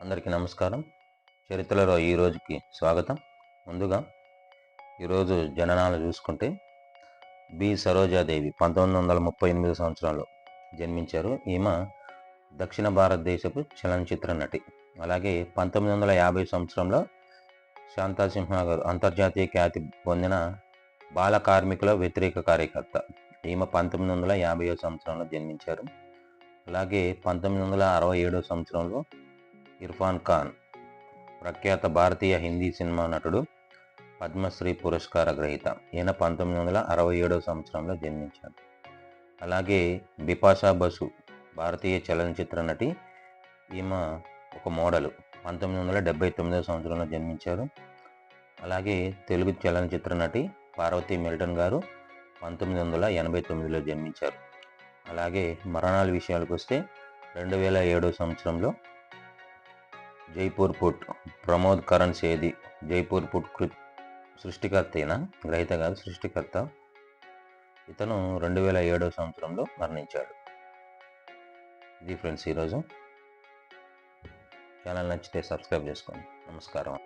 అందరికీ నమస్కారం. చరిత్రలో ఈ రోజుకి స్వాగతం. ముందుగా ఈరోజు జననాలు చూసుకుంటే బి సరోజాదేవి 1938 సంవత్సరంలో జన్మించారు. ఈమె దక్షిణ భారతదేశపు చలనచిత్ర నటి. అలాగే 1950 సంవత్సరంలో శాంతాసింహ గారు అంతర్జాతీయ ఖ్యాతి పొందిన బాల కార్మికుల వ్యతిరేక కార్యకర్త. ఈమె 1950 సంవత్సరంలో జన్మించారు. అలాగే 1967 సంవత్సరంలో ఇర్ఫాన్ ఖాన్ ప్రఖ్యాత భారతీయ హిందీ సినిమా నటుడు, పద్మశ్రీ పురస్కార గ్రహీత. ఈయన 1967 సంవత్సరంలో జన్మించారు. అలాగే బిపాషా బసు భారతీయ చలనచిత్ర నటి. ఈమె ఒక మోడలు. 1979 సంవత్సరంలో జన్మించారు. అలాగే తెలుగు చలనచిత్ర నటి పార్వతీ మిల్టన్ గారు 1989లో జన్మించారు. అలాగే మరణాల విషయాలకు వస్తే 2007 సంవత్సరంలో జైపూర్ పుట్ ప్రమోద్ కరణ్ సేది. జైపూర్ పుట్ సృష్టికర్త, అయినా గ్రహీత కాదు, సృష్టికర్త. ఇతను 2007 సంవత్సరంలో మరణించాడు. ఇది ఫ్రెండ్స్ ఈరోజు. ఛానల్ నచ్చితే సబ్స్క్రైబ్ చేసుకోండి. నమస్కారం.